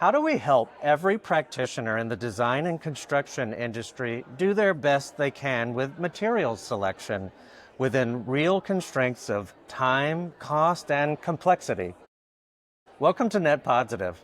How do we help every practitioner in the design and construction industry do their best they can with materials selection within real constraints of time, cost, and complexity? Welcome to Net Podsitive,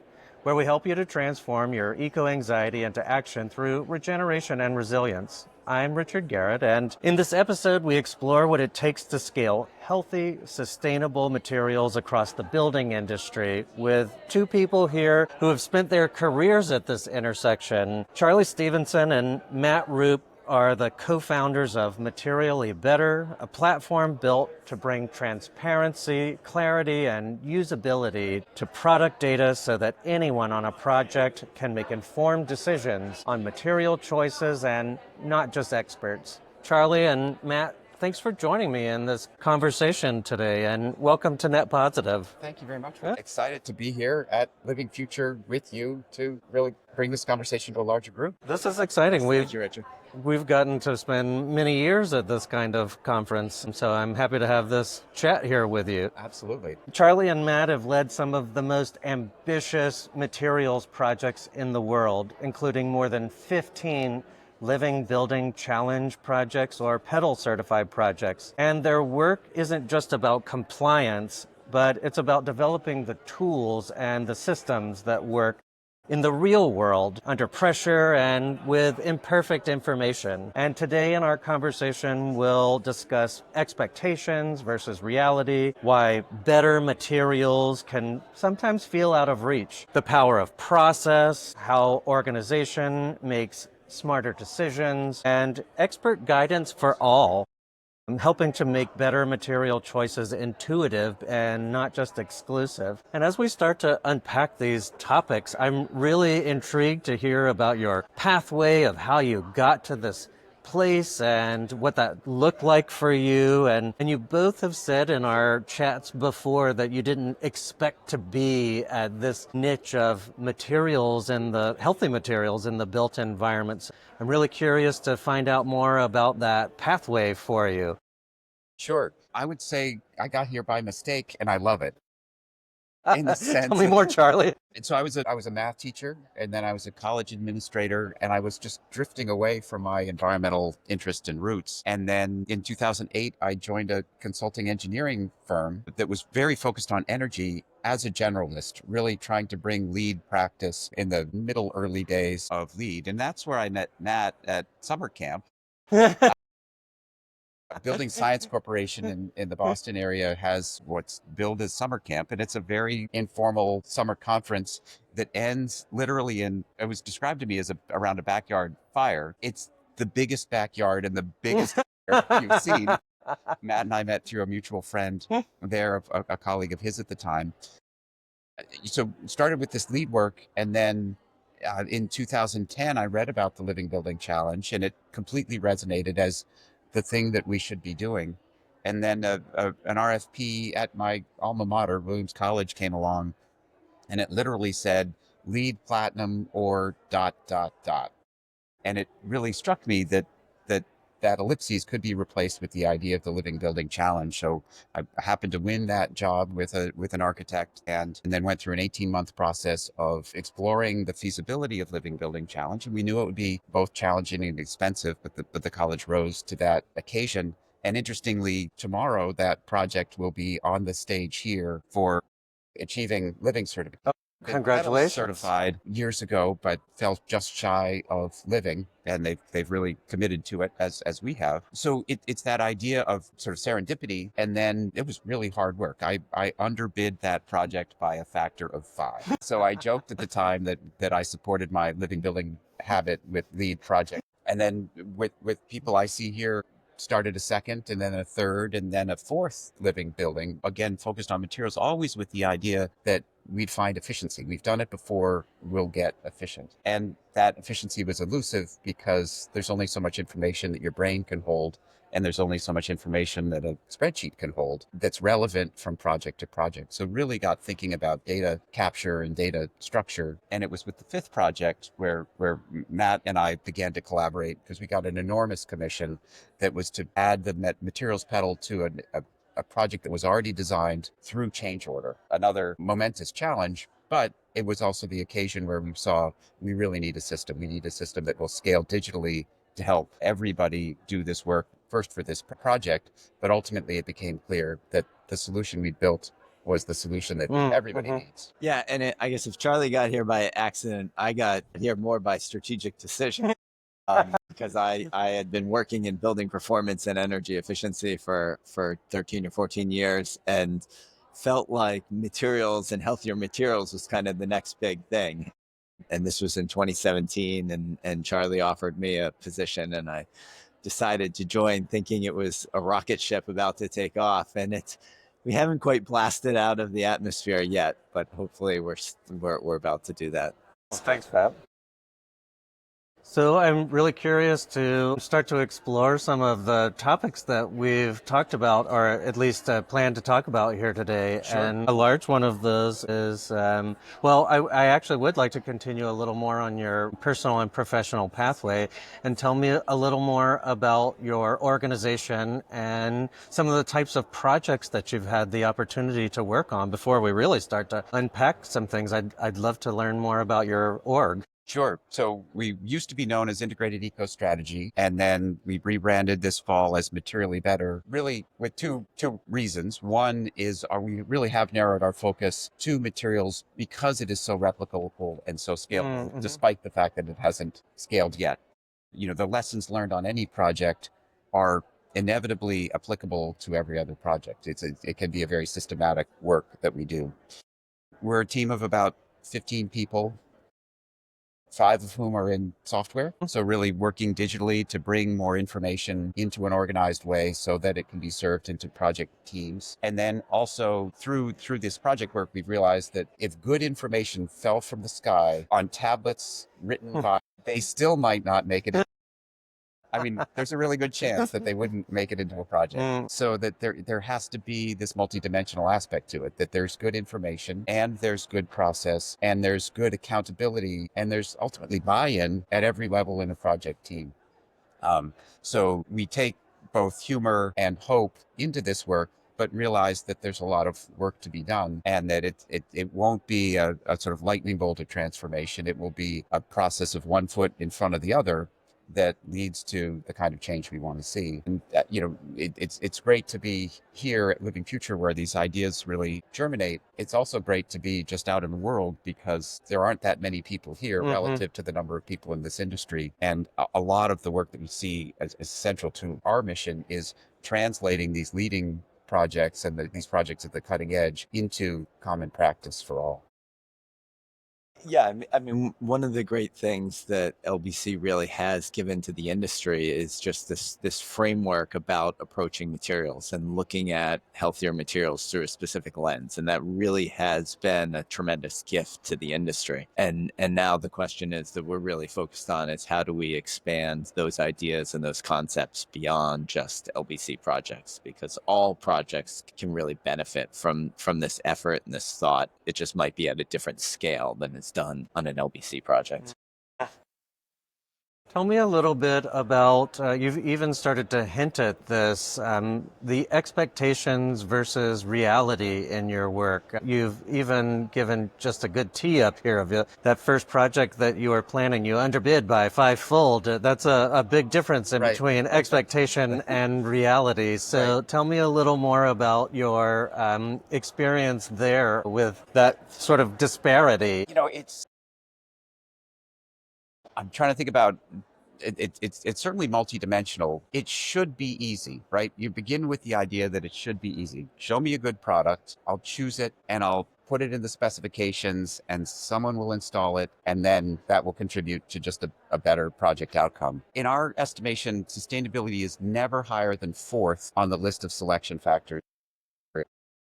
where we help you to transform your eco-anxiety into action through regeneration and resilience. I'm Richard Garrett, and in this episode, we explore what it takes to scale healthy, sustainable materials across the building industry with two people here who have spent their careers at this intersection. Charley Stevenson and Matt Roop are the co-founders of Materially Better, a platform built to bring transparency, clarity, and usability to product data so that anyone on a project can make informed decisions on material choices and not just experts. Charley and Matt, thanks for joining me in this conversation today, and welcome to Net Positive. Thank you very much. We're excited to be here at Living Future with you to really bring this conversation to a larger group. This is exciting. Thank you, Richard. We've gotten to spend many years at this kind of conference, and so I'm happy to have this chat here with you. Absolutely. Charley and Matt have led some of the most ambitious materials projects in the world, including more than 15 Living Building Challenge projects or PEDAL certified projects. And their work isn't just about compliance, but it's about developing the tools and the systems that work in the real world, under pressure and with imperfect information. And today in our conversation, we'll discuss expectations versus reality, why better materials can sometimes feel out of reach, the power of process, how organization makes smarter decisions, and expert guidance for all. Helping to make better material choices intuitive and not just exclusive. And as we start to unpack these topics, I'm really intrigued to hear about your pathway of how you got to this place and what that looked like for you. And you both have said in our chats before that you didn't expect to be at this niche of materials and the healthy materials in the built environments. I'm really curious to find out more about that pathway for you. Sure. I would say I got here by mistake and I love it. In the sense Tell me more, Charley. And so I was a math teacher, and then I was a college administrator, and I was just drifting away from my environmental interest and roots. And then in 2008, I joined a consulting engineering firm that was very focused on energy as a generalist, really trying to bring lead practice in the middle early days of lead. And that's where I met Matt at summer camp. Building Science Corporation in the Boston area has what's billed as summer camp, and it's a very informal summer conference that ends literally it was described to me as around a backyard fire. It's the biggest backyard and the biggest fire you've seen. Matt and I met through a mutual friend there, a colleague of his at the time. So started with this lead work, and then in 2010, I read about the Living Building Challenge, and it completely resonated as the thing that we should be doing. And then an RFP at my alma mater, Williams College, came along, and it literally said lead platinum or ... And it really struck me that ellipses could be replaced with the idea of the Living Building Challenge. So I happened to win that job with an architect, and then went through an 18-month process of exploring the feasibility of Living Building Challenge. And we knew it would be both challenging and expensive, but the college rose to that occasion. And interestingly, tomorrow that project will be on the stage here for achieving living certificate. Congratulations. Certified years ago, but fell just shy of living, and they've really committed to it as we have. So it's that idea of sort of serendipity, and then it was really hard work. I underbid that project by a factor of 5. So I joked at the time that I supported my living building habit with lead project, and then with people I see here, started a second and then a third and then a fourth living building, again focused on materials, always with the idea that we'd find efficiency. We've done it before, we'll get efficient. And that efficiency was elusive because there's only so much information that your brain can hold, and there's only so much information that a spreadsheet can hold that's relevant from project to project. So really got thinking about data capture and data structure. And it was with the fifth project where Matt and I began to collaborate, because we got an enormous commission that was to add the materials pedal to a project that was already designed through change order. Another momentous challenge, But it was also the occasion where we saw we really need a system. We need a system that will scale digitally to help everybody do this work first for this project. But ultimately, it became clear that the solution we built was the solution that everybody needs. Yeah, and I guess if Charlie got here by accident, I got here more by strategic decision. Because I had been working in building performance and energy efficiency for 13 or 14 years, and felt like materials and healthier materials was kind of the next big thing. And this was in 2017, and Charlie offered me a position, and I decided to join thinking it was a rocket ship about to take off. And we haven't quite blasted out of the atmosphere yet, but hopefully we're about to do that. Well, thanks, Pat. So I'm really curious to start to explore some of the topics that we've talked about, or at least plan to talk about here today. Sure. And a large one of those is, I actually would like to continue a little more on your personal and professional pathway, and tell me a little more about your organization and some of the types of projects that you've had the opportunity to work on before we really start to unpack some things. I'd love to learn more about your org. Sure. So we used to be known as Integrated Eco Strategy, and then we rebranded this fall as Materially Better, really with two reasons. One is we really have narrowed our focus to materials because it is so replicable and so scalable, despite the fact that it hasn't scaled yet. The lessons learned on any project are inevitably applicable to every other project. It can be a very systematic work that we do. We're a team of about 15 people, 5 of whom are in software. So really working digitally to bring more information into an organized way so that it can be served into project teams. And then also through this project work, we've realized that if good information fell from the sky on tablets written by, they still might not make it. I mean, there's a really good chance that they wouldn't make it into a project. So that there has to be this multidimensional aspect to it, that there's good information and there's good process and there's good accountability and there's ultimately buy-in at every level in a project team. So we take both humor and hope into this work, but realize that there's a lot of work to be done and that it won't be a sort of lightning bolt of transformation. It will be a process of one foot in front of the other that leads to the kind of change we want to see. And, it's great to be here at Living Future where these ideas really germinate. It's also great to be just out in the world because there aren't that many people here relative to the number of people in this industry. And a lot of the work that we see as central to our mission is translating these leading projects and these projects at the cutting edge into common practice for all. Yeah, I mean, one of the great things that LBC really has given to the industry is just this framework about approaching materials and looking at healthier materials through a specific lens, and that really has been a tremendous gift to the industry. And now the question is that we're really focused on is how do we expand those ideas and those concepts beyond just LBC projects, because all projects can really benefit from this effort and this thought. It just might be at a different scale than it's done on an LBC project. Tell me a little bit about, you've even started to hint at this, the expectations versus reality in your work. You've even given just a good tee up here of that first project that you were planning, you underbid by 5-fold. That's a big difference in between expectation and reality. So tell me a little more about your experience there with that sort of disparity. I'm trying to think about it's certainly multidimensional. It should be easy, right? You begin with the idea that it should be easy. Show me a good product. I'll choose it and I'll put it in the specifications and someone will install it. And then that will contribute to just a better project outcome. In our estimation, sustainability is never higher than 4th on the list of selection factors.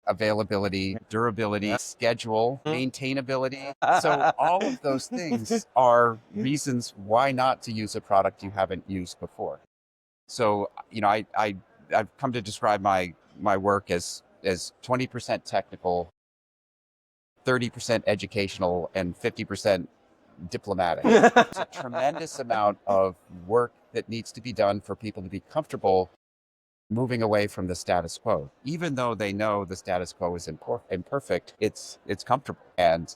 Availability, durability, schedule, maintainability. So all of those things are reasons why not to use a product you haven't used before. So, I've come to describe my work as 20% technical, 30% educational, and 50% diplomatic. It's a tremendous amount of work that needs to be done for people to be comfortable moving away from the status quo. Even though they know the status quo is imperfect, it's comfortable. And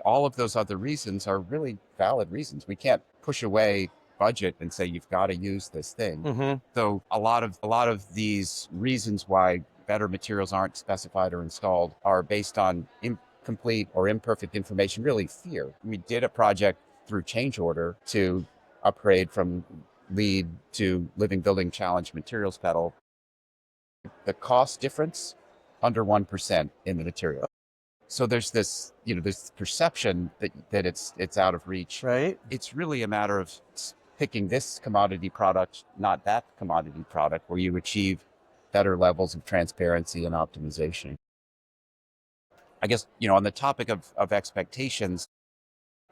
all of those other reasons are really valid reasons. We can't push away budget and say you've got to use this thing. Mm-hmm. So a lot of these reasons why better materials aren't specified or installed are based on incomplete or imperfect information, really fear. We did a project through change order to upgrade from LEED to Living Building Challenge materials pedal. The cost difference under 1% in the material. So there's this, this perception that it's out of reach. Right. It's really a matter of picking this commodity product, not that commodity product, where you achieve better levels of transparency and optimization. I guess, on the topic of expectations,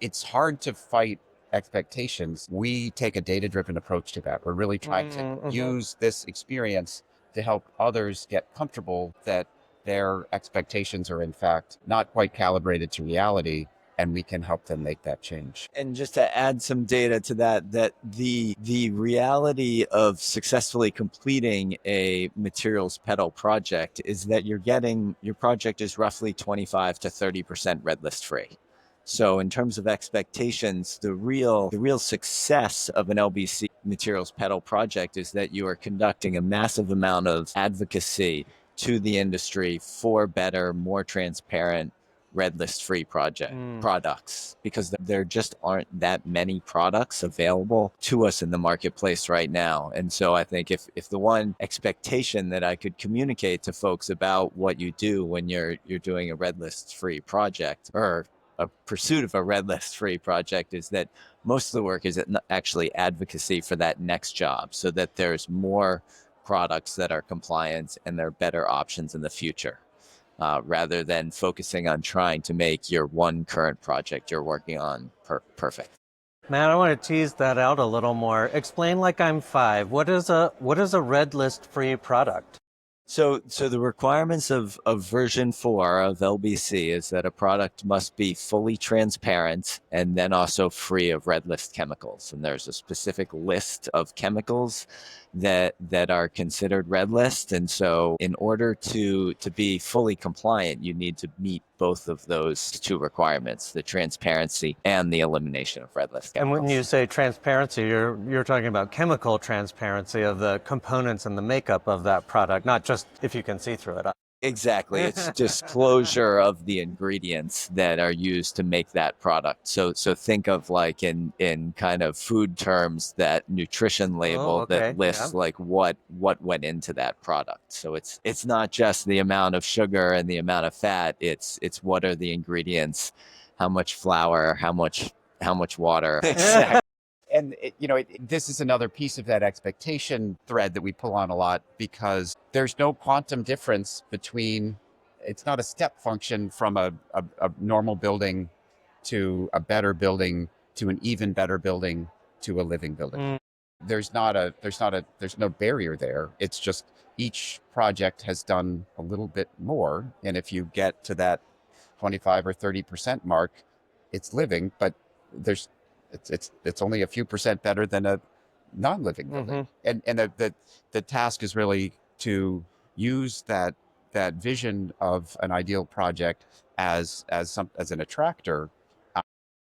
it's hard to fight expectations. We take a data-driven approach to that. We're really trying to use this experience to help others get comfortable that their expectations are in fact not quite calibrated to reality, and we can help them make that change. And just to add some data to that the reality of successfully completing a materials pedal project is that your project is roughly 25 to 30% red list free. So in terms of expectations, the real success of an LBC materials pedal project is that you are conducting a massive amount of advocacy to the industry for better, more transparent, red list free products, because there just aren't that many products available to us in the marketplace right now. And so I think if the one expectation that I could communicate to folks about what you do when you're doing a red list free project or a pursuit of a red list free project is that most of the work is actually advocacy for that next job, so that there's more products that are compliant and there are better options in the future, rather than focusing on trying to make your one current project you're working on perfect. Matt, I want to tease that out a little more. Explain like I'm 5. What is a red list free product? So the requirements of version 4 of LBC is that a product must be fully transparent and then also free of red list chemicals. And there's a specific list of chemicals that are considered red list. And so in order to be fully compliant, you need to meet both of those two requirements, the transparency and the elimination of red list chemicals. And when you say transparency, you're talking about chemical transparency of the components and the makeup of that product, not just if you can see through it. Exactly. It's disclosure of the ingredients that are used to make that product. So think of like in kind of food terms, that nutrition label that lists like what went into that product. So it's not just the amount of sugar and the amount of fat. It's what are the ingredients, how much flour, how much water. Exactly. And this is another piece of that expectation thread that we pull on a lot, because there's no quantum difference between, it's not a step function from a normal building to a better building to an even better building to a living building. There's no barrier there. It's just each project has done a little bit more. And if you get to that 25 or 30% mark, it's living, but it's only a few percent better than a non-living building. And the task is really to use that vision of an ideal project as an attractor,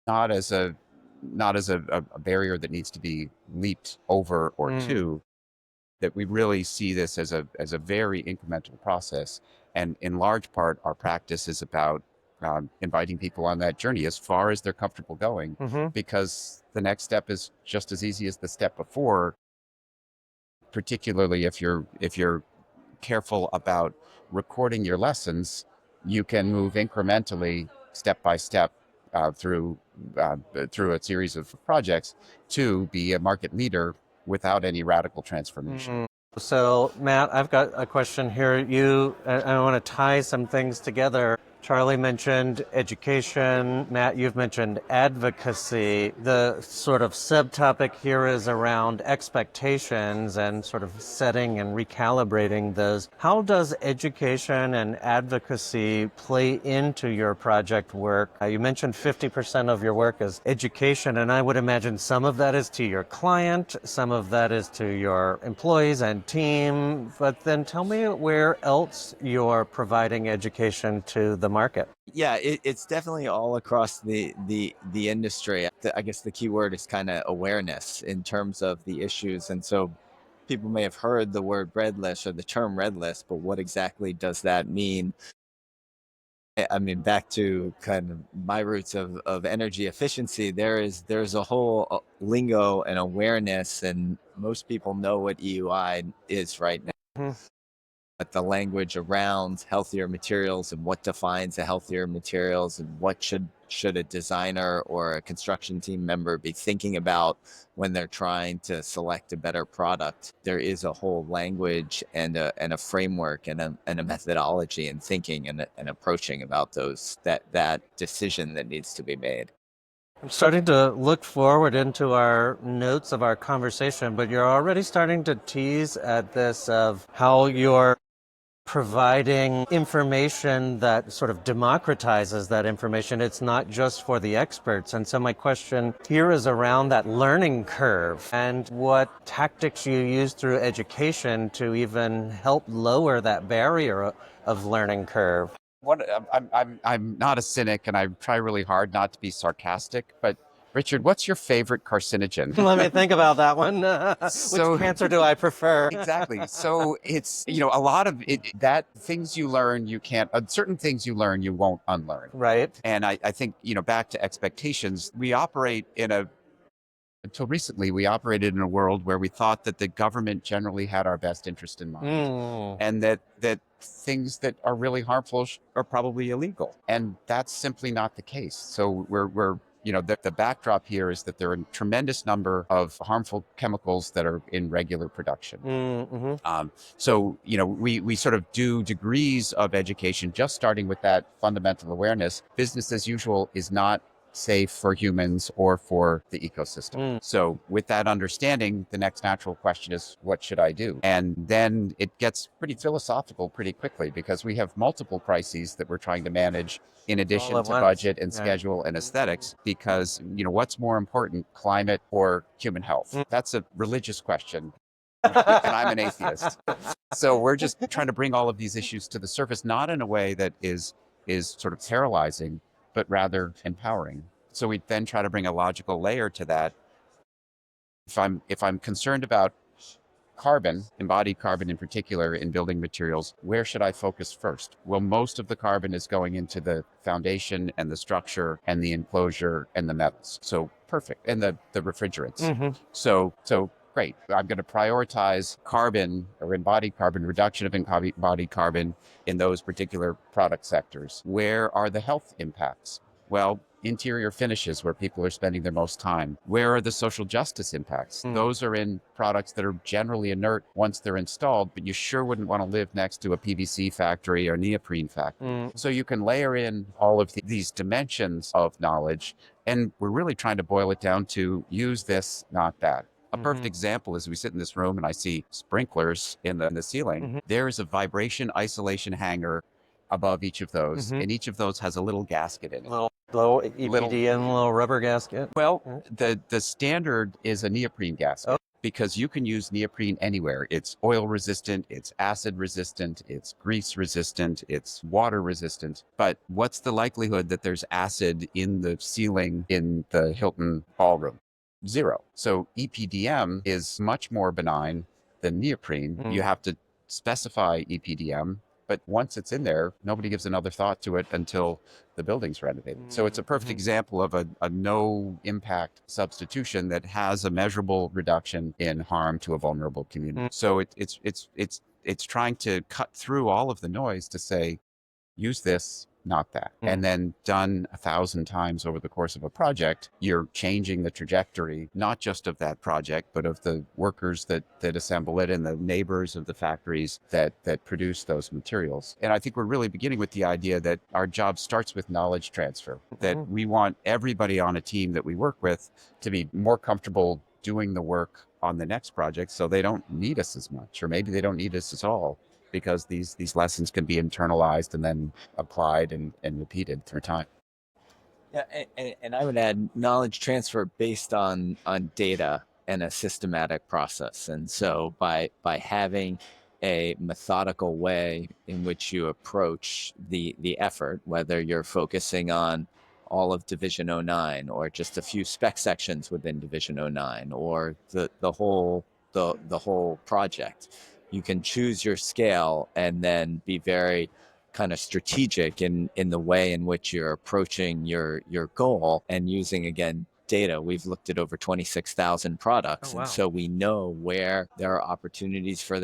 not as a barrier that needs to be leaped over or two. That we really see this as a very incremental process, and in large part, our practice is about inviting people on that journey as far as they're comfortable going, because the next step is just as easy as the step before, particularly if you're careful about recording your lessons. You can move incrementally, step by step, through a series of projects to be a market leader without any radical transformation. So, Matt, I've got a question here. I want to tie some things together. Charlie mentioned education. Matt, you've mentioned advocacy. The sort of subtopic here is around expectations and sort of setting and recalibrating those. How does education and advocacy play into your project work? You mentioned 50% of your work is education, and I would imagine some of that is to your client, some of that is to your employees and team. But then tell me where else you're providing education to the market. Yeah, it's definitely all across the industry. I guess the key word is kind of awareness in terms of the issues. And so people may have heard the word red list or the term red list, but what exactly does that mean? I mean, back to kind of my roots of energy efficiency, there's a whole lingo and awareness, and most people know what EUI is right now. Mhm. But the language around healthier materials and what defines a healthier materials and what should a designer or a construction team member be thinking about when they're trying to select a better product. There is a whole language and a framework and a methodology and thinking and approaching about that decision that needs to be made. I'm starting to look forward into our notes of our conversation, but you're already starting to tease at this of how you're providing information that sort of democratizes that information. It's not just for the experts. And so my question here is around that learning curve and what tactics you use through education to even help lower that barrier of learning curve. I'm not a cynic, and I try really hard not to be sarcastic. But Richard, what's your favorite carcinogen? Let me think about that one. Which cancer do I prefer? Exactly. So it's, a lot of it, that things you learn, you can't, certain things you learn, you won't unlearn. Right. And I think, back to expectations, until recently, we operated in a world where we thought that the government generally had our best interest in mind, and that things that are really harmful are probably illegal. And that's simply not the case. So the backdrop here is that there are a tremendous number of harmful chemicals that are in regular production. We sort of do degrees of education, just starting with that fundamental awareness. Business as usual is not safe for humans or for the ecosystem. So with that understanding, the next natural question is, what should I do? And then it gets pretty philosophical pretty quickly, because we have multiple crises that we're trying to manage in addition to budget and schedule and aesthetics, because, what's more important, climate or human health? That's a religious question. And I'm an atheist. So we're just trying to bring all of these issues to the surface, not in a way that is sort of paralyzing, but rather empowering. So we then try to bring a logical layer to that. If I'm concerned about carbon, embodied carbon in particular, in building materials, where should I focus first? Well, most of the carbon is going into the foundation and the structure and the enclosure and the metals. So perfect. And the refrigerants. So great. I'm going to prioritize carbon or embodied carbon, reduction of embodied carbon in those particular product sectors. Where are the health impacts? Well, interior finishes, where people are spending their most time. Where are the social justice impacts? Those are in products that are generally inert once they're installed, but you sure wouldn't want to live next to a PVC factory or neoprene factory. So you can layer in all of these dimensions of knowledge, and we're really trying to boil it down to use this, not that. A perfect example is we sit in this room and I see sprinklers in the ceiling. There is a vibration isolation hanger above each of those, and each of those has a little gasket in it. Little EPDM, little rubber gasket. Well, the standard is a neoprene gasket, because you can use neoprene anywhere. It's oil resistant, it's acid resistant, it's grease resistant, it's water resistant. But what's the likelihood that there's acid in the ceiling in the Hilton ballroom? Zero. So EPDM is much more benign than neoprene. You have to specify EPDM, but once it's in there, nobody gives another thought to it until the building's renovated. So it's a perfect example of a no impact substitution that has a measurable reduction in harm to a vulnerable community. So it's trying to cut through all of the noise to say, use this, not that. And then done 1,000 times over the course of a project, you're changing the trajectory, not just of that project, but of the workers that assemble it and the neighbors of the factories that produce those materials. And I think we're really beginning with the idea that our job starts with knowledge transfer, that we want everybody on a team that we work with to be more comfortable doing the work on the next project, so they don't need us as much, or maybe they don't need us at all, because these lessons can be internalized and then applied and repeated through time. Yeah, and I would add knowledge transfer based on data and a systematic process. And so by having a methodical way in which you approach the effort, whether you're focusing on all of Division '09 or just a few spec sections within Division '09 or the whole project, you can choose your scale and then be very kind of strategic in the way in which you're approaching your goal, and using, again, data. We've looked at over 26,000 products. Oh, wow. And so we know where there are opportunities for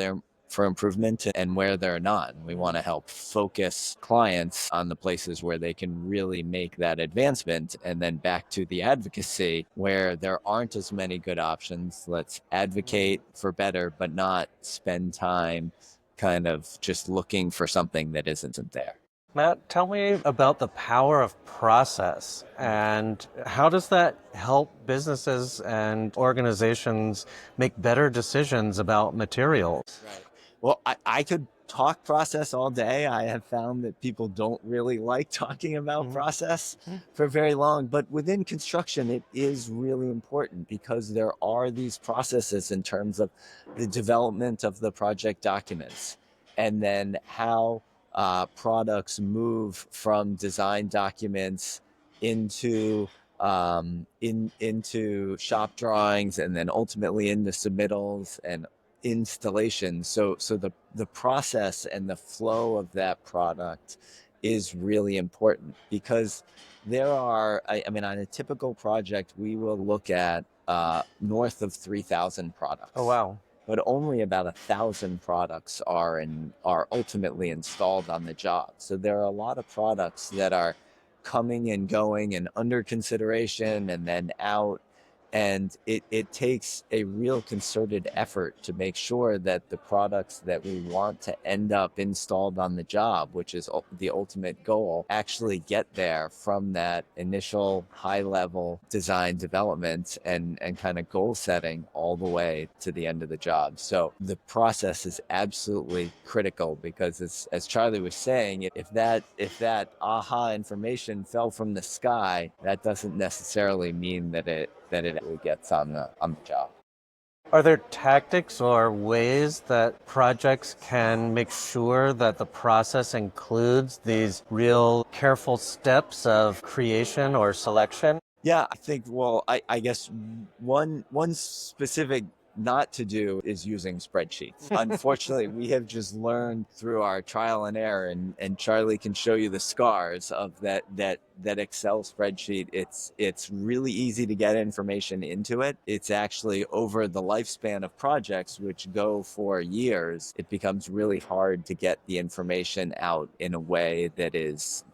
improvement and where they're not. We want to help focus clients on the places where they can really make that advancement. And then back to the advocacy, where there aren't as many good options, let's advocate for better, but not spend time kind of just looking for something that isn't there. Matt, tell me about the power of process, and how does that help businesses and organizations make better decisions about materials? Right. Well, I could talk process all day. I have found that people don't really like talking about process for very long, but within construction, it is really important because there are these processes in terms of the development of the project documents, and then how products move from design documents into into shop drawings, and then ultimately into submittals and installation. So the process and the flow of that product is really important, because there are, I mean, on a typical project, we will look at north of 3,000 products. Oh, wow. But only about 1,000 products are ultimately installed on the job. So there are a lot of products that are coming and going and under consideration and then out. And it takes a real concerted effort to make sure that the products that we want to end up installed on the job, which is the ultimate goal, actually get there from that initial high level design development and kind of goal setting all the way to the end of the job. So the process is absolutely critical, because as Charley was saying, if that aha information fell from the sky, that doesn't necessarily mean that it gets on the job. Are there tactics or ways that projects can make sure that the process includes these real careful steps of creation or selection? Yeah, I think, well, I guess one specific not to do is using spreadsheets. Unfortunately, we have just learned through our trial and error, and Charley can show you the scars of that Excel spreadsheet. It's really easy to get information into it. It's actually, over the lifespan of projects, which go for years, it becomes really hard to get the information out in a way that is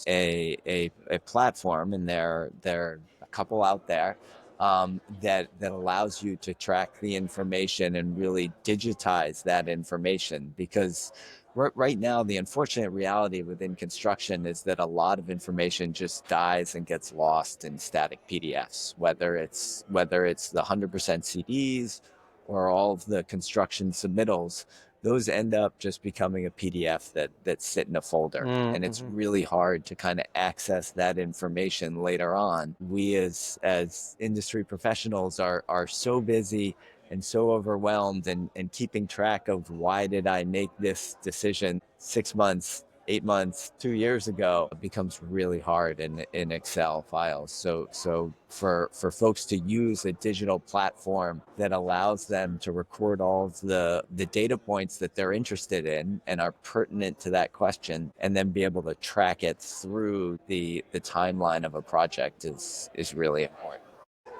a platform, and there are a couple out there that allows you to track the information and really digitize that information. Because right now, the unfortunate reality within construction is that a lot of information just dies and gets lost in static PDFs, whether it's the 100% CDs or all of the construction submittals. Those end up just becoming a PDF that sit in a folder. And it's really hard to kind of access that information later on. We as industry professionals are so busy and so overwhelmed and keeping track of, why did I make this decision 6 months, 8 months, 2 years ago, becomes really hard in Excel files. So for folks to use a digital platform that allows them to record all of the data points that they're interested in and are pertinent to that question, and then be able to track it through the timeline of a project is really important.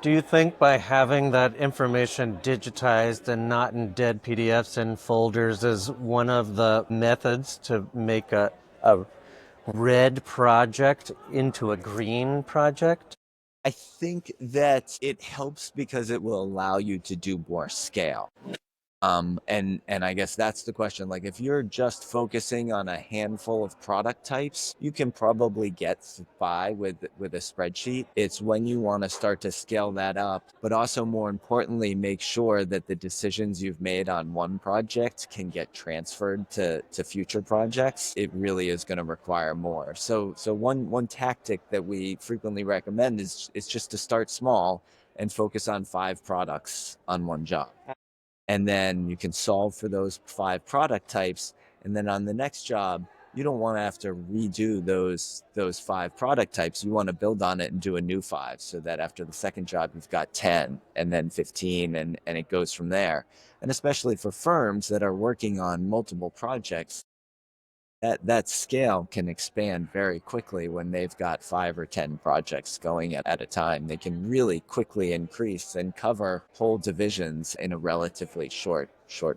Do you think by having that information digitized and not in dead PDFs and folders is one of the methods to make a red project into a green project? I think that it helps because it will allow you to do more scale. And I guess that's the question. Like, if you're just focusing on a handful of product types, you can probably get by with a spreadsheet. It's when you want to start to scale that up, but also more importantly, make sure that the decisions you've made on one project can get transferred to future projects. It really is going to require more. So one tactic that we frequently recommend is just to start small and focus on 5 products on one job, and then you can solve for those 5 product types. And then on the next job, you don't want to have to redo those 5 product types. You want to build on it and do a new 5, so that after the second job you've got 10 and then 15, and it goes from there. And especially for firms that are working on multiple projects, that scale can expand very quickly. When they've got 5 or 10 projects going at a time, they can really quickly increase and cover whole divisions in a relatively short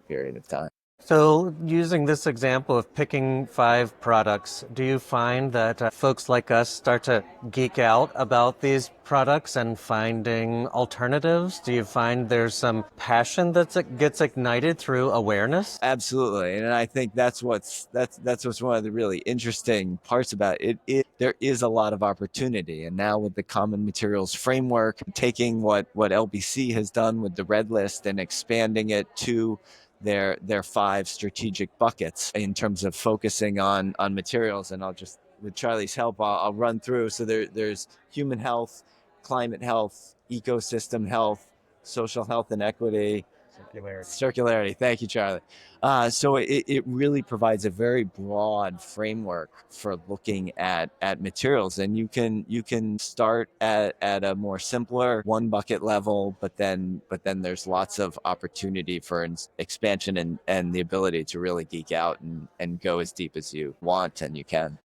period of time. So, using this example of picking 5 products, do you find that folks like us start to geek out about these products and finding alternatives? Do you find there's some passion that gets ignited through awareness? Absolutely, and I think that's what's one of the really interesting parts about it. There is a lot of opportunity, and now with the Common Materials Framework, taking what LBC has done with the Red List and expanding it to their 5 strategic buckets in terms of focusing on materials. And I'll just, with Charley's help, I'll run through. So there's human health, climate health, ecosystem health, social health and equity, circularity. Thank you, Charley. So it really provides a very broad framework for looking at materials, and you can start at a more simpler 1 bucket level, but then there's lots of opportunity for expansion and the ability to really geek out and go as deep as you want and you can.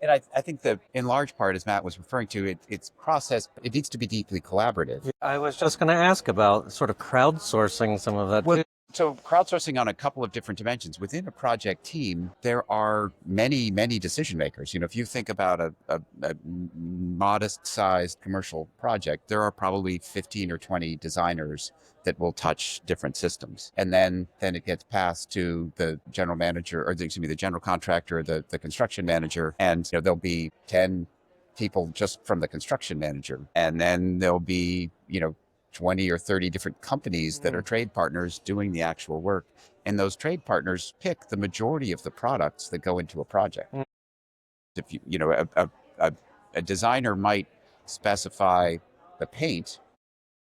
And I think that in large part, as Matt was referring to, it's process. It needs to be deeply collaborative. I was just going to ask about sort of crowdsourcing some of that. Well, so crowdsourcing on a couple of different dimensions. Within a project team, there are many, many decision makers. If you think about a modest-sized commercial project, there are probably 15 or 20 designers that will touch different systems. And then it gets passed to the general manager, or the general contractor, the construction manager, and there'll be 10 people just from the construction manager. And then there'll be, 20 or 30 different companies that are trade partners doing the actual work. And those trade partners pick the majority of the products that go into a project. If a designer might specify the paint,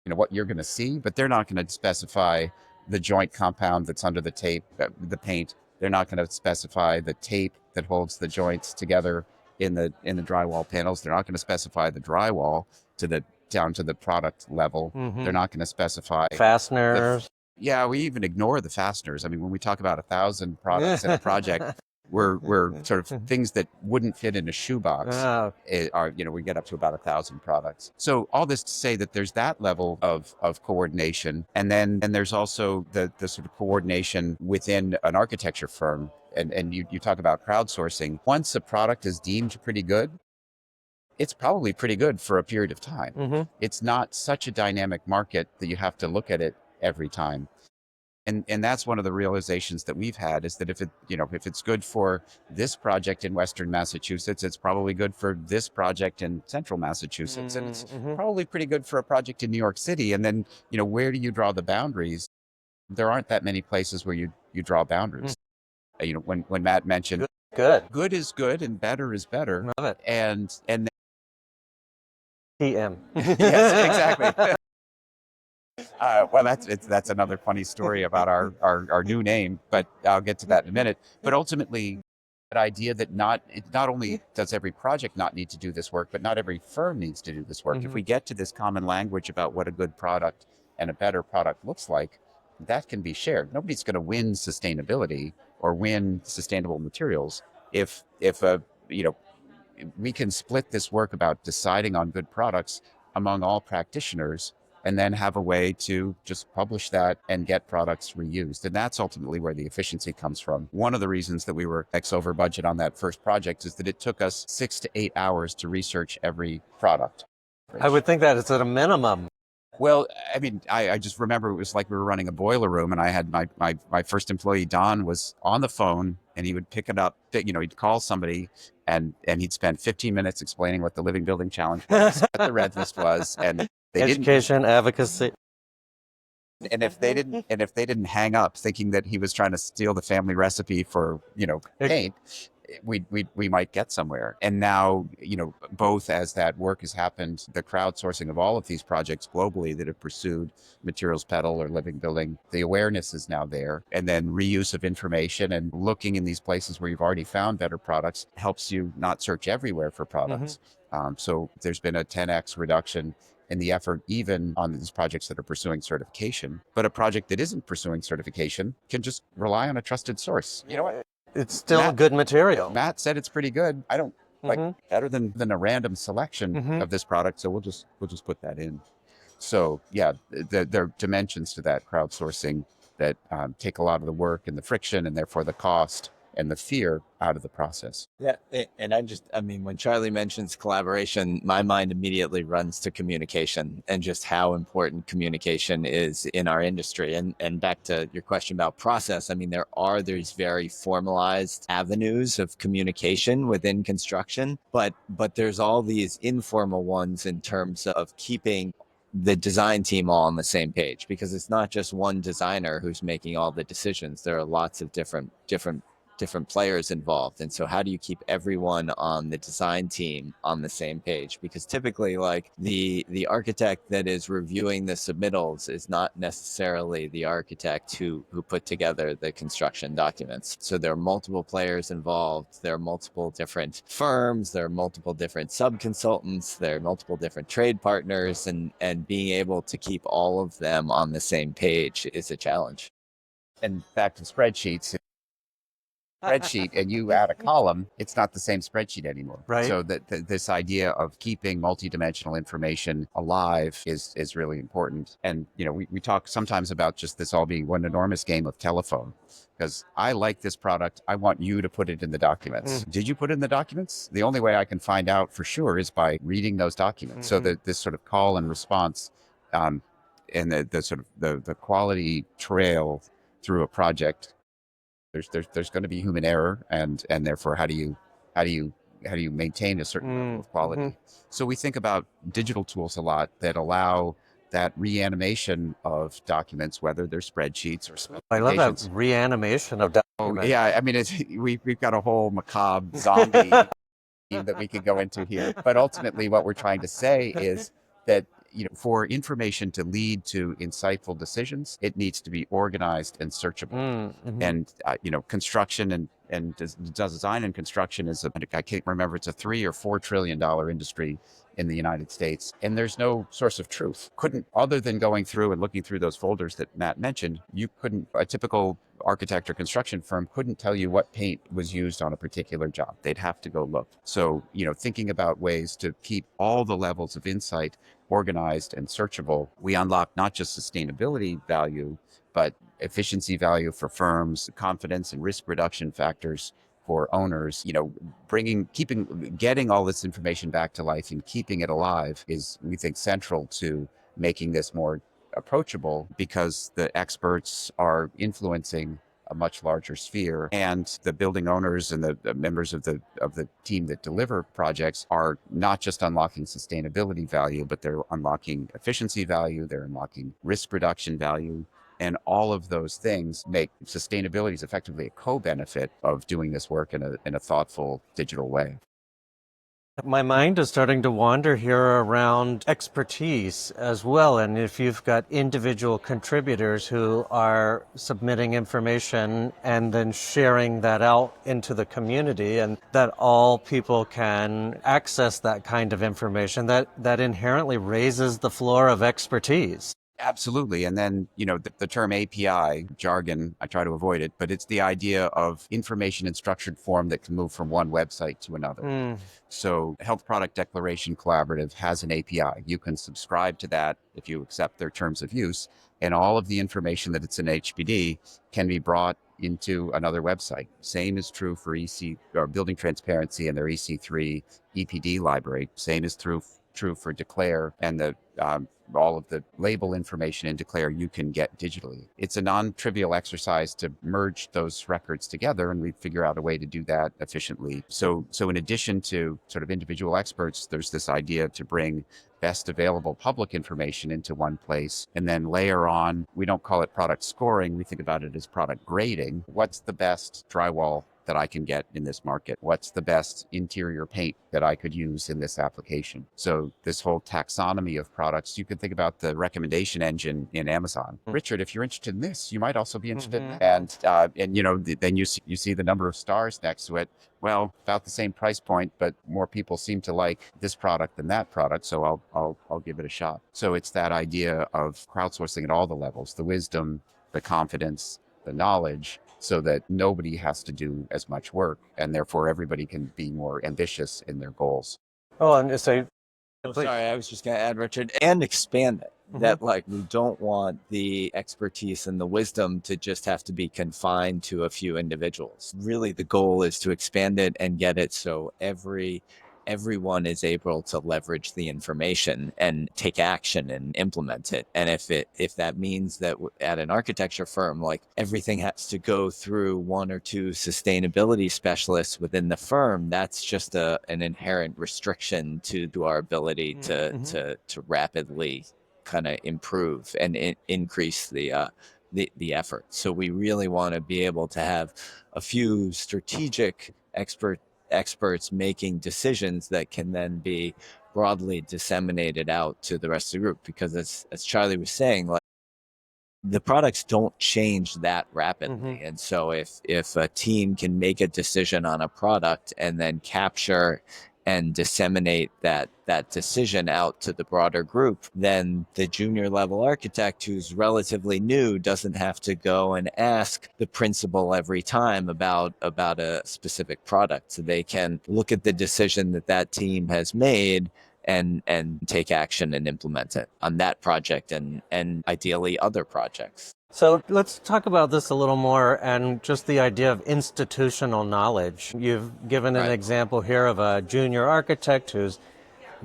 what you're going to see, but they're not going to specify the joint compound that's under the tape, the paint. They're not going to specify the tape that holds the joints together in the drywall panels. They're not going to specify the drywall down to the product level. They're not going to specify fasteners. Yeah, we even ignore the fasteners. I mean, when we talk about 1,000 products in a project, we're sort of things that wouldn't fit in a shoebox. We get up to about 1,000 products. So all this to say that there's that level of coordination, and there's also the sort of coordination within an architecture firm. And you talk about crowdsourcing. Once a product is deemed pretty good, it's probably pretty good for a period of time. It's not such a dynamic market that you have to look at it every time. And that's one of the realizations that we've had, is that if it's good for this project in Western Massachusetts, it's probably good for this project in Central Massachusetts. And it's probably pretty good for a project in New York City. And then, where do you draw the boundaries? There aren't that many places where you draw boundaries. When Matt mentioned good is good and better is better. Love it. And PM. Yes, exactly. Well, that's another funny story about our new name, but I'll get to that in a minute. But ultimately, that idea that not only does every project not need to do this work, but not every firm needs to do this work. If we get to this common language about what a good product and a better product looks like, that can be shared. Nobody's going to win sustainability or win sustainable materials if we can split this work about deciding on good products among all practitioners, and then have a way to just publish that and get products reused. And that's ultimately where the efficiency comes from. One of the reasons that we were X over budget on that first project is that it took us 6 to 8 hours to research every product. I would think that it's at a minimum. Well, I mean, I just remember it was like we were running a boiler room, and I had my first employee, Don, was on the phone, and he would pick it up, he'd call somebody, and he'd spend 15 minutes explaining what the Living Building Challenge was, what the Red List was, and Education, advocacy. and if they didn't hang up thinking that he was trying to steal the family recipe for, paint, we might get somewhere. And now, both as that work has happened, the crowdsourcing of all of these projects globally that have pursued materials petal or living building, the awareness is now there. And then reuse of information and looking in these places where you've already found better products helps you not search everywhere for products. So there's been a 10x reduction in the effort, even on these projects that are pursuing certification. But a project that isn't pursuing certification can just rely on a trusted source. You know what? It's still good material. Matt said it's pretty good. I don't better than a random selection of this product. So we'll just put that in. So yeah, there are dimensions to that crowdsourcing that take a lot of the work and the friction and therefore the cost and the fear out of the process. Yeah. And when Charley mentions collaboration, my mind immediately runs to communication and just how important communication is in our industry. And back to your question about process, there are these very formalized avenues of communication within construction, but there's all these informal ones in terms of keeping the design team all on the same page, because it's not just one designer who's making all the decisions. There are lots of different players involved. And so how do you keep everyone on the design team on the same page? Because typically, like the architect that is reviewing the submittals is not necessarily the architect who put together the construction documents. So there are multiple players involved. There are multiple different firms. There are multiple different sub-consultants. There are multiple different trade partners, and being able to keep all of them on the same page is a challenge. And back to spreadsheets. Spreadsheet and you add a column, it's not the same spreadsheet anymore. Right. So this idea of keeping multidimensional information alive is really important. And, we talk sometimes about just this all being one enormous game of telephone, because I like this product. I want you to put it in the documents. Did you put it in the documents? The only way I can find out for sure is by reading those documents. So that this sort of call and response and the sort of the quality trail through a project, there's going to be human error, and therefore how do you maintain a certain level of quality? So we think about digital tools a lot that allow that reanimation of documents, whether they're spreadsheets or I love that reanimation of documents. Oh yeah, we've got a whole macabre zombie that we could go into here. But ultimately, what we're trying to say is that for information to lead to insightful decisions, it needs to be organized and searchable. And construction and design and construction is I can't remember, it's a $3 or $4 trillion industry in the United States, and there's no source of truth. Other than going through and looking through those folders that Matt mentioned, a typical architect or construction firm couldn't tell you what paint was used on a particular job. They'd have to go look. So, thinking about ways to keep all the levels of insight organized and searchable, we unlock not just sustainability value, but efficiency value for firms, confidence and risk reduction factors for owners. Getting all this information back to life and keeping it alive is, we think, central to making this more approachable, because the experts are influencing a much larger sphere, and the building owners and the members of the team that deliver projects are not just unlocking sustainability value, but they're unlocking efficiency value, they're unlocking risk reduction value. And all of those things make sustainability is effectively a co-benefit of doing this work in a thoughtful digital way. My mind is starting to wander here around expertise as well. And if you've got individual contributors who are submitting information and then sharing that out into the community, and that all people can access that kind of information, that inherently raises the floor of expertise. Absolutely. And then, the term API jargon, I try to avoid it, but it's the idea of information in structured form that can move from one website to another. Mm. So Health Product Declaration Collaborative has an API. You can subscribe to that if you accept their terms of use, and all of the information that it's in HPD can be brought into another website. Same is true for EC or Building Transparency and their EC3 EPD library. Same is true for Declare and the all of the label information in Declare you can get digitally. It's a non-trivial exercise to merge those records together, and we figure out a way to do that efficiently. So in addition to sort of individual experts, there's this idea to bring best available public information into one place and then layer on, we don't call it product scoring, we think about it as product grading. What's the best drywall that I can get in this market? What's the best interior paint that I could use in this application? So this whole taxonomy of products, you can think about the recommendation engine in Amazon. Richard, if you're interested in this, you might also be interested. Then you see the number of stars next to it. Well, about the same price point, but more people seem to like this product than that product, so I'll give it a shot. So it's that idea of crowdsourcing at all the levels, the wisdom, the confidence, the knowledge, so that nobody has to do as much work, and therefore everybody can be more ambitious in their goals. Oh, and so Sorry, I was just going to add, Richard, and expand it. That we don't want the expertise and the wisdom to just have to be confined to a few individuals. Really, the goal is to expand it and get it so everyone is able to leverage the information and take action and implement it. And if that means that at an architecture firm, everything has to go through one or two sustainability specialists within the firm, that's just an inherent restriction to our ability to rapidly kind of improve and increase the effort. So we really want to be able to have a few strategic experts making decisions that can then be broadly disseminated out to the rest of the group, because as Charley was saying, the products don't change that rapidly. And so if a team can make a decision on a product and then capture and disseminate that decision out to the broader group, then the junior level architect who's relatively new doesn't have to go and ask the principal every time about a specific product. So they can look at the decision that team has made and take action and implement it on that project and ideally other projects. So let's talk about this a little more, and just the idea of institutional knowledge. You've given an example here of a junior architect who's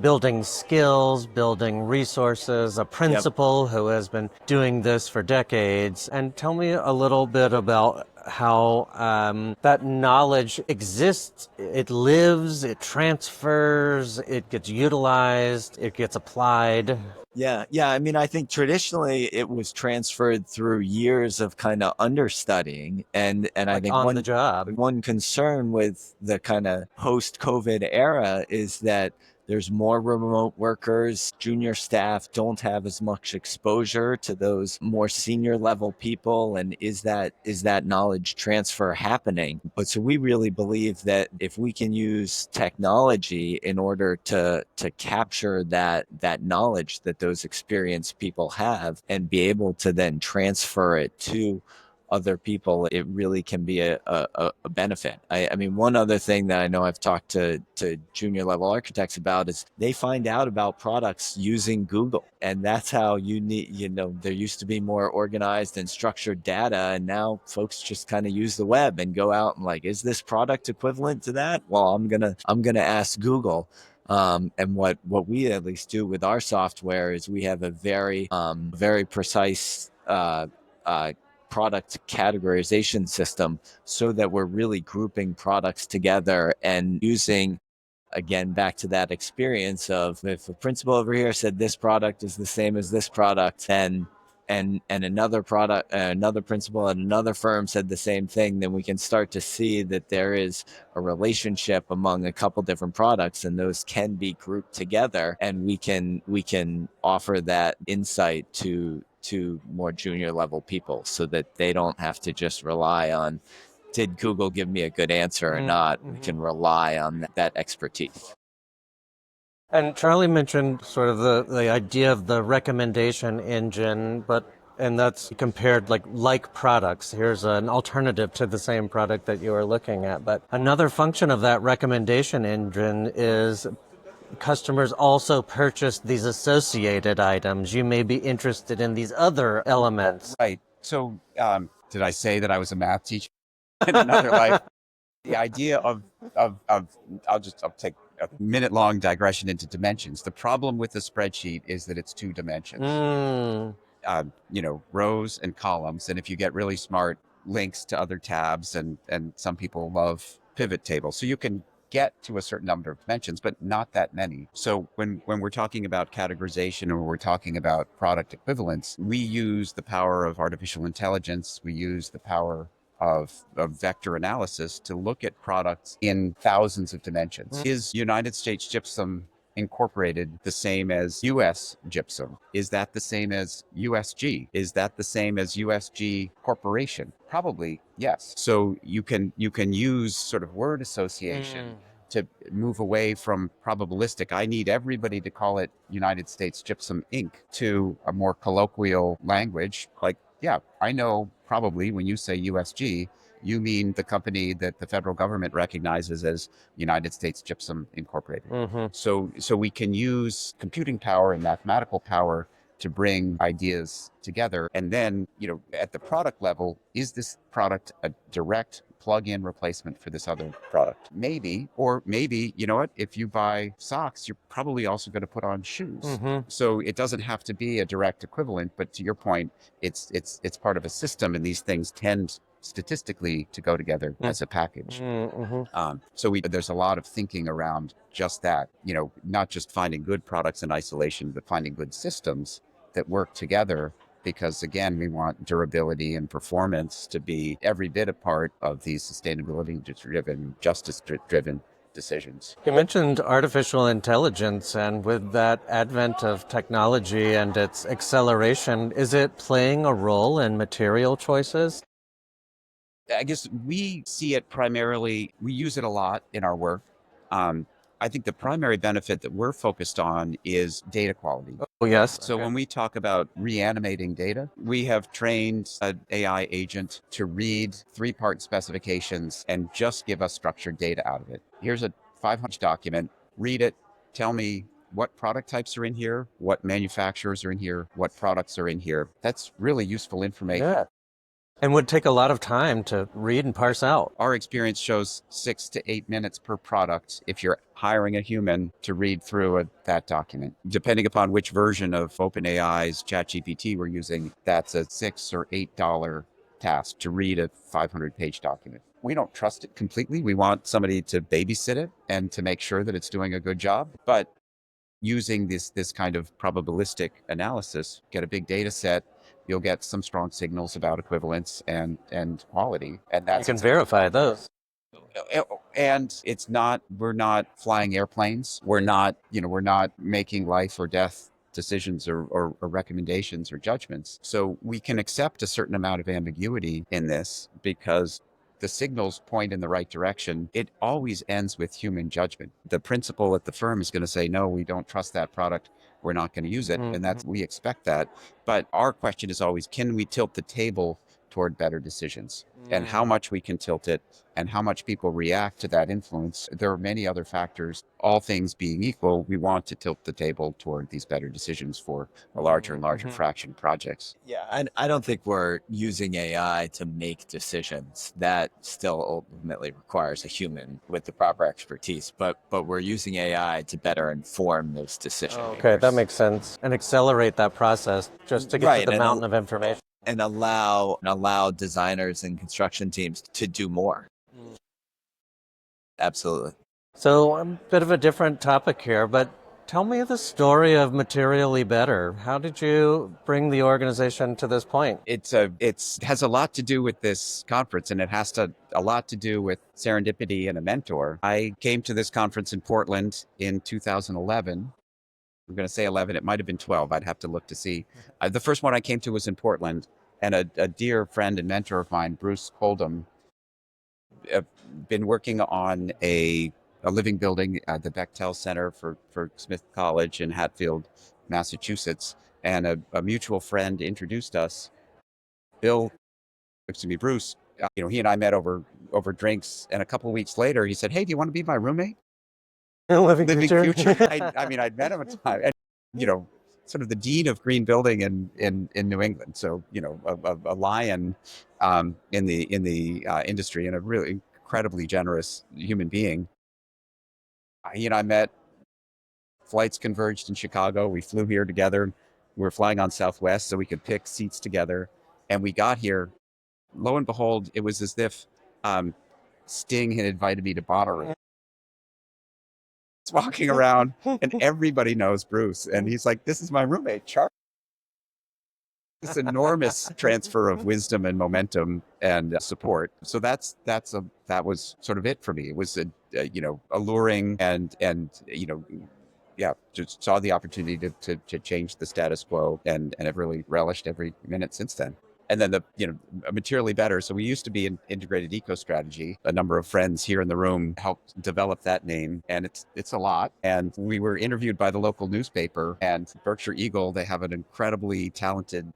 building skills, building resources, a principal who has been doing this for decades. And tell me a little bit about how that knowledge exists, it lives, it transfers, it gets utilized, it gets applied. Yeah. I mean, I think traditionally it was transferred through years of kind of understudying, and I think on the job. One concern with the kind of post-COVID era is that there's more remote workers. Junior staff don't have as much exposure to those more senior level people. And is that knowledge transfer happening? But so we really believe that if we can use technology in order to capture that knowledge that those experienced people have and be able to then transfer it to other people, it really can be a benefit. I mean, one other thing that I know I've talked to junior level architects about is they find out about products using Google. And that's how there used to be more organized and structured data. And now folks just kind of use the web and go out and is this product equivalent to that? Well, I'm going to ask Google. And what we at least do with our software is we have a very precise product categorization system, so that we're really grouping products together and using, again, back to that experience of, if a principal over here said this product is the same as this product, and another principal at another firm said the same thing, then we can start to see that there is a relationship among a couple different products, and those can be grouped together, and we can offer that insight to more junior level people, so that they don't have to just rely on, did Google give me a good answer or not? We can rely on that expertise. And Charlie mentioned sort of the idea of the recommendation engine, and that's compared like products. Here's an alternative to the same product that you are looking at. But another function of that recommendation engine is customers also purchase these associated items. You may be interested in these other elements. Right. So, did I say that I was a math teacher in another life? The idea of I'll take a minute long digression into dimensions. The problem with the spreadsheet is that it's two dimensions. Mm. Rows and columns. And if you get really smart, links to other tabs, and some people love pivot tables. So you can get to a certain number of dimensions, but not that many. So when we're talking about categorization or we're talking about product equivalence, we use the power of artificial intelligence. We use the power of vector analysis to look at products in thousands of dimensions. Is United States Gypsum Incorporated the same as US Gypsum? Is that the same as USG? Is that the same as USG Corporation? Probably yes. So you can use sort of word association to move away from probabilistic, I need everybody to call it United States Gypsum Inc., to a more colloquial language like, yeah, I know probably when you say USG, you mean the company that the federal government recognizes as United States Gypsum Incorporated. So we can use computing power and mathematical power to bring ideas together. And then, at the product level, is this product a direct plug-in replacement for this other product? Maybe, or maybe, you know what, if you buy socks, you're probably also going to put on shoes. So it doesn't have to be a direct equivalent, but to your point, it's part of a system, and these things tend statistically to go together as a package. There's a lot of thinking around just that, not just finding good products in isolation, but finding good systems that work together, because again, we want durability and performance to be every bit a part of these sustainability-driven, justice-driven decisions. You mentioned artificial intelligence, and with that advent of technology and its acceleration, is it playing a role in material choices? I guess we see it primarily, we use it a lot in our work. I think the primary benefit that we're focused on is data quality. Oh, yes. So when we talk about reanimating data, we have trained an AI agent to read 3-part specifications and just give us structured data out of it. Here's a 500 document, read it, tell me what product types are in here, what manufacturers are in here, what products are in here. That's really useful information. Yeah. And would take a lot of time to read and parse out. Our experience shows 6 to 8 minutes per product if you're hiring a human to read through that document. Depending upon which version of OpenAI's ChatGPT we're using, that's a $6 or $8 task to read a 500-page document. We don't trust it completely. We want somebody to babysit it and to make sure that it's doing a good job. But using this kind of probabilistic analysis, get a big data set, you'll get some strong signals about equivalence and quality. And that's, you can verify those. And we're not flying airplanes. We're not making life or death decisions or recommendations or judgments. So we can accept a certain amount of ambiguity in this, because the signals point in the right direction. It always ends with human judgment. The principal at the firm is going to say, no, we don't trust that product. We're not going to use it. And we expect that. But our question is always, can we tilt the table toward better decisions? And how much we can tilt it and how much people react to that influence. There are many other factors. All things being equal, we want to tilt the table toward these better decisions for a larger and larger fraction of projects. Yeah, I don't think we're using AI to make decisions. That still ultimately requires a human with the proper expertise. But we're using AI to better inform those decisions. Okay, that makes sense. And accelerate that process just to get to the mountain of information. And allow designers and construction teams to do more. Absolutely. So a bit of a different topic here, but tell me the story of Materially Better. How did you bring the organization to this point? It has a lot to do with this conference, and it has a lot to do with serendipity and a mentor. I came to this conference in Portland in 2011. I'm going to say 11. It might have been 12. I'd have to look to see. The first one I came to was in Portland, and a dear friend and mentor of mine, Bruce Coldham, been working on a a living building at the Bechtel Center for Smith College in Hatfield, Massachusetts. And a mutual friend introduced us. Bill, excuse me, Bruce, he and I met over drinks. And a couple of weeks later, he said, "Hey, do you want to be my roommate?" Living Living future. future. I mean, I'd met him a time. And, sort of the dean of green building in New England. So, a lion in the industry, and a really incredibly generous human being. He and I met. Flights converged in Chicago. We flew here together. We were flying on Southwest so we could pick seats together. And we got here. Lo and behold, it was as if Sting had invited me to Bonnaroo. It's walking around, and everybody knows Bruce. And he's like, "This is my roommate, Charley." This enormous transfer of wisdom and momentum and support. So that was sort of it for me. It was alluring and yeah, just saw the opportunity to change the status quo, and have really relished every minute since then. And then materially better. So we used to be an integrated eco strategy. A number of friends here in the room helped develop that name, and it's a lot. And we were interviewed by the local newspaper, and Berkshire Eagle. They have an incredibly talented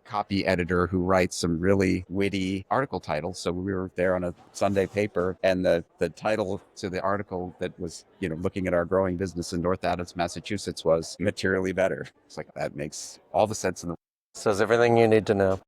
copy editor who writes some really witty article titles. So we were there on a Sunday paper, and the title to the article that was, looking at our growing business in North Adams, Massachusetts, was "Materially Better." It's like, that makes all the sense in the world. Says everything you need to know.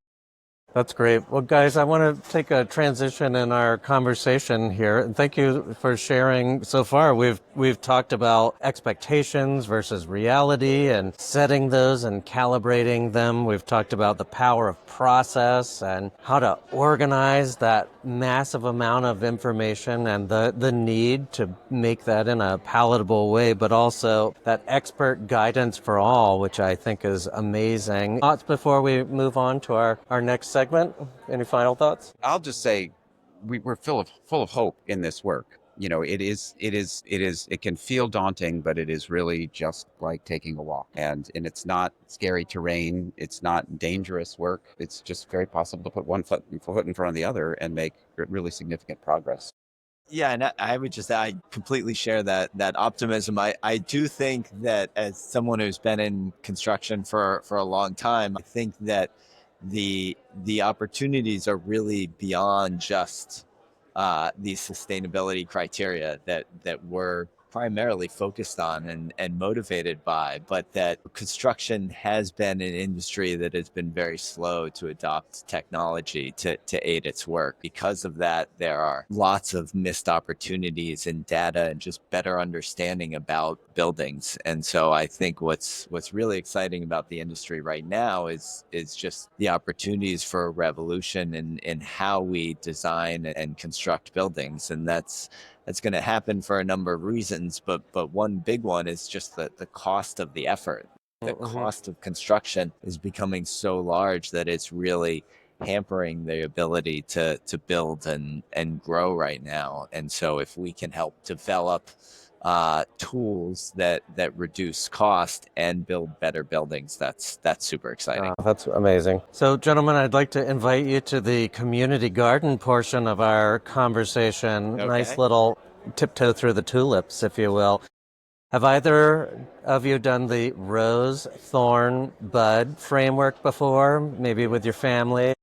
That's great. Well, guys, I want to take a transition in our conversation here. And thank you for sharing so far. We've talked about expectations versus reality and setting those and calibrating them. We've talked about the power of process and how to organize that massive amount of information and the need to make that in a palatable way, but also that expert guidance for all, which I think is amazing. Thoughts before we move on to our next segment? Any final thoughts? I'll just say we're full of hope in this work. It can feel daunting, but it is really just like taking a walk. And it's not scary terrain. It's not dangerous work. It's just very possible to put one foot in front of the other and make really significant progress. Yeah, and I completely share that optimism. I do think that, as someone who's been in construction for a long time, I think that the opportunities are really beyond just these sustainability criteria that we're primarily focused on and motivated by, but that construction has been an industry that has been very slow to adopt technology to aid its work. Because of that, there are lots of missed opportunities in data and just better understanding about buildings. And so I think what's really exciting about the industry right now is just the opportunities for a revolution in how we design and construct buildings. And that's going to happen for a number of reasons, but one big one is just the cost of the effort. The cost of construction is becoming so large that it's really hampering the ability to build and grow right now. And so if we can help develop tools that reduce cost and build better buildings, that's super exciting. That's amazing. So, gentlemen, I'd like to invite you to the community garden portion of our conversation. Okay. Nice little tiptoe through the tulips, if you will. Have either of you done the rose, thorn, bud framework before? Maybe with your family?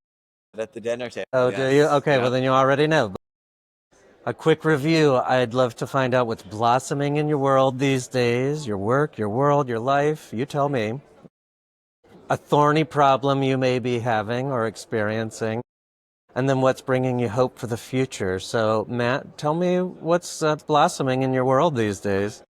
At the dinner table. Oh, yes. do you? Okay, Yeah. well, then you already know. A quick review. I'd love to find out what's blossoming in your world these days, your work, your world, your life. You tell me. A thorny problem you may be having or experiencing, and then what's bringing you hope for the future. So, Matt, tell me what's blossoming in your world these days.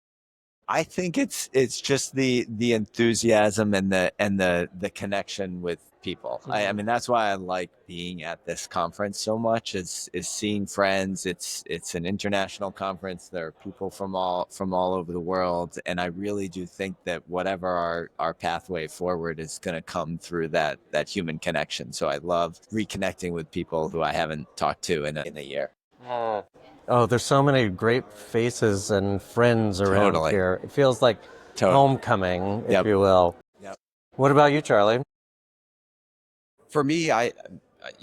I think it's just the enthusiasm and the connection with people. I mean, that's why I like being at this conference so much. Is seeing friends. It's an international conference. There are people from all over the world, and I really do think that whatever our pathway forward is going to come through that human connection. So I love reconnecting with people who I haven't talked to in a year. Oh, there's so many great faces and friends around Totally. here. It feels like homecoming, if Yep. you will. Yep. What about you, Charlie? For me,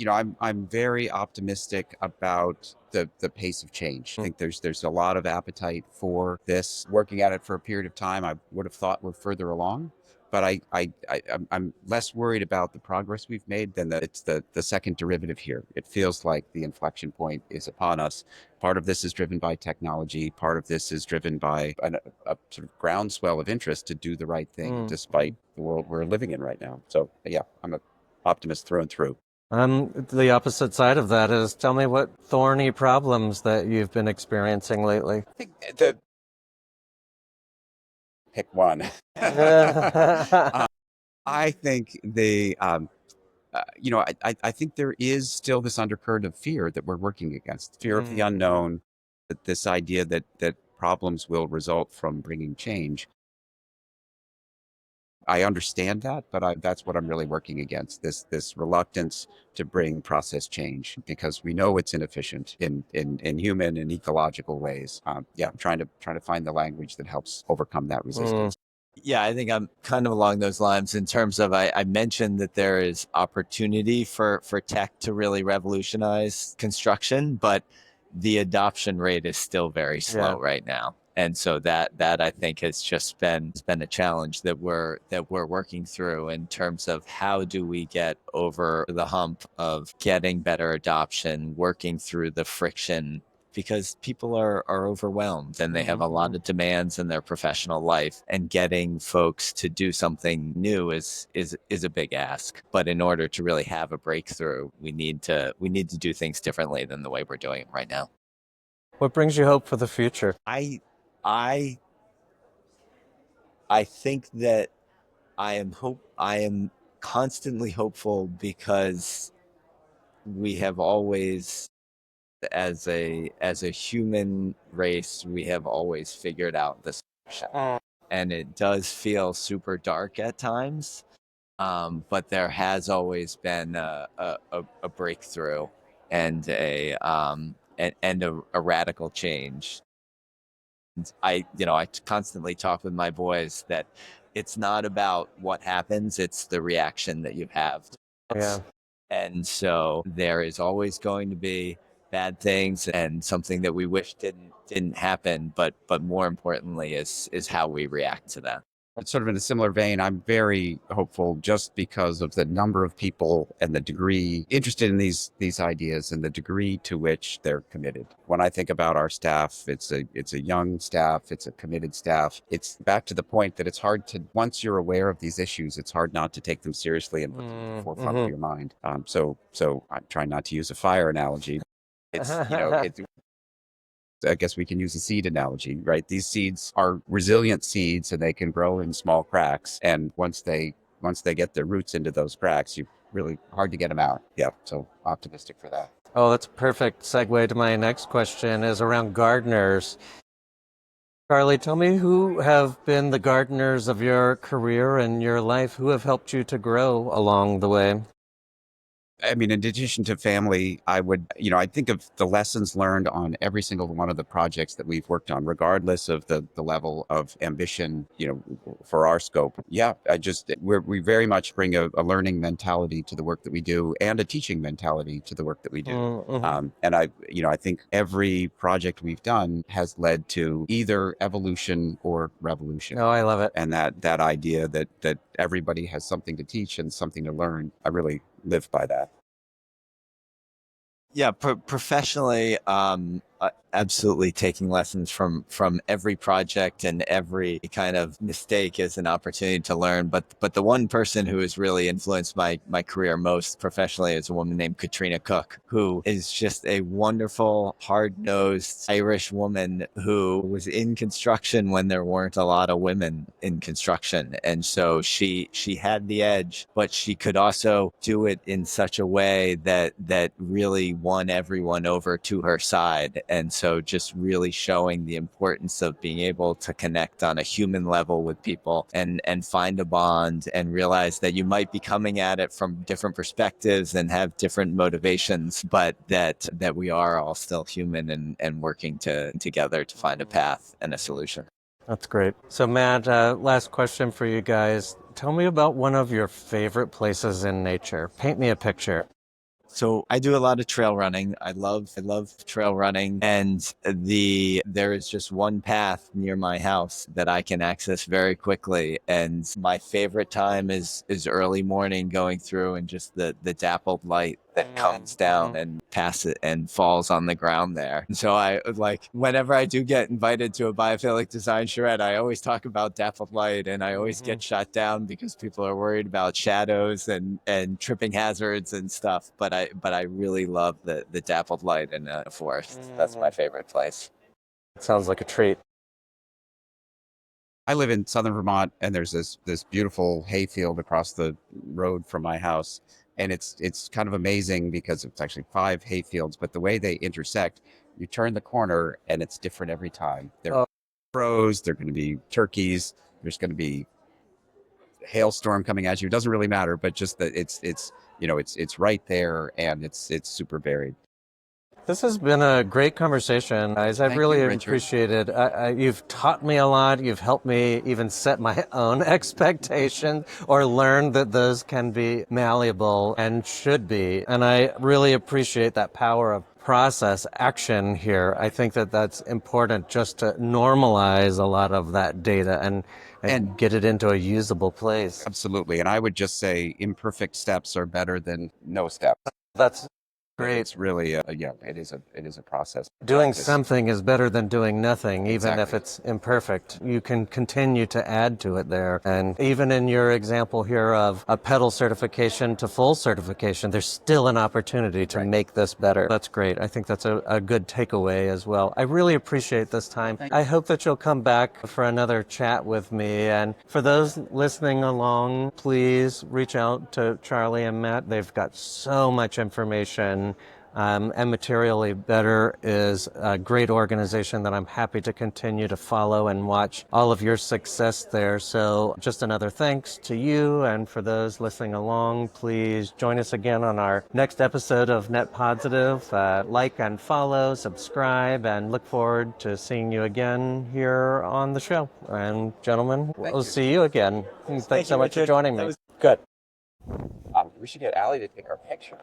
I'm very optimistic about the pace of change. I think there's a lot of appetite for this. Working at it for a period of time, I would have thought we're further along, but I'm less worried about the progress we've made than that it's the second derivative here. It feels like the inflection point is upon us. Part of this is driven by technology. Part of this is driven by a sort of groundswell of interest to do the right thing, despite the world we're living in right now. So yeah, I'm an optimist through and through. The opposite side of that is tell me what thorny problems that you've been experiencing lately. I think the pick one. I think I think there is still this undercurrent of fear that we're working against, fear of the unknown, that this idea that problems will result from bringing change. I understand that, but that's what I'm really working against, this reluctance to bring process change because we know it's inefficient in human and ecological ways. Yeah, I'm trying to find the language that helps overcome that resistance. Yeah, I think I'm kind of along those lines in terms of I mentioned that there is opportunity for tech to really revolutionize construction, but the adoption rate is still very slow right now. And so that I think has just been a challenge that we're working through in terms of how do we get over the hump of getting better adoption, working through the friction because people are overwhelmed and they have a lot of demands in their professional life, and getting folks to do something new is a big ask. But in order to really have a breakthrough, we need to do things differently than the way we're doing it right now. What brings you hope for the future? I think that I am constantly hopeful because we have always, as a human race, we have always figured out the solution. And it does feel super dark at times, but there has always been a breakthrough and a radical change. I constantly talk with my boys that it's not about what happens, it's the reaction that you have. Yeah. And so there is always going to be bad things and something that we wish didn't happen, but more importantly is how we react to that. It's sort of in a similar vein. I'm very hopeful just because of the number of people and the degree interested in these ideas and the degree to which they're committed. When I think about our staff, it's a young staff, it's a committed staff. It's back to the point that it's hard to, once you're aware of these issues, it's hard not to take them seriously and put them in the forefront of your mind. So I'm trying not to use a fire analogy. It's I guess we can use a seed analogy, right? These seeds are resilient seeds and they can grow in small cracks. And once they get their roots into those cracks, you really hard to get them out. Yeah. So optimistic for that. Oh, that's a perfect segue to my next question is around gardeners. Charley, tell me who have been the gardeners of your career and your life, who have helped you to grow along the way? I mean, in addition to family, I think of the lessons learned on every single one of the projects that we've worked on, regardless of the level of ambition, for our scope. Yeah, we very much bring a learning mentality to the work that we do and a teaching mentality to the work that we do. And I think every project we've done has led to either evolution or revolution. Oh, I love it. And that idea that everybody has something to teach and something to learn, I really live by that. Yeah, professionally, absolutely taking lessons from every project and every kind of mistake is an opportunity to learn. But the one person who has really influenced my career most professionally is a woman named Katrina Cook, who is just a wonderful, hard-nosed Irish woman who was in construction when there weren't a lot of women in construction. And so she had the edge, but she could also do it in such a way that really won everyone over to her side. And so just really showing the importance of being able to connect on a human level with people and find a bond and realize that you might be coming at it from different perspectives and have different motivations, but that we are all still human and working together to find a path and a solution. That's great. So Matt, last question for you guys. Tell me about one of your favorite places in nature. Paint me a picture. So I do a lot of trail running. I love trail running, and there is just one path near my house that I can access very quickly. And my favorite time is early morning, going through, and just the dappled light that comes down and passes it and falls on the ground there. And so I like, whenever I do get invited to a biophilic design charrette, I always talk about dappled light, and I always get shot down because people are worried about shadows and tripping hazards and stuff. But I really love the dappled light in a forest. That's my favorite place. Sounds like a treat. I live in southern Vermont, and there's this beautiful hayfield across the road from my house, and it's kind of amazing because it's actually 5 hayfields, but the way they intersect, you turn the corner and it's different every time. There are crows, there are going to be turkeys, there's going to be hailstorm coming at you. It doesn't really matter, but just that it's right there, and it's super varied. This has been a great conversation, guys. I've Thank really you, Richard. appreciated. You've taught me a lot. You've helped me even set my own expectations or learn that those can be malleable and should be. And I really appreciate that power of process action here. I think that that's important, just to normalize a lot of that data and get it into a usable place. Absolutely. And I would just say imperfect steps are better than no steps. That's great. It's really it is a process. Doing Practice. something is better than doing nothing, even if Exactly. it's imperfect. You can continue to add to it there. And even in your example here of a pedal certification to full certification, there's still an opportunity to make this better. That's great. I think that's a good takeaway as well. I really appreciate this time. I hope that you'll come back for another chat with me. And for those listening along, please reach out to Charley and Matt. They've got so much information. And Materially Better is a great organization that I'm happy to continue to follow and watch all of your success there. So just another thanks to you, and for those listening along, please join us again on our next episode of Net Positive. Like and follow, subscribe, and look forward to seeing you again here on the show. And gentlemen, we'll see you again. Thanks so much for joining me. Good. We should get Allie to take our picture.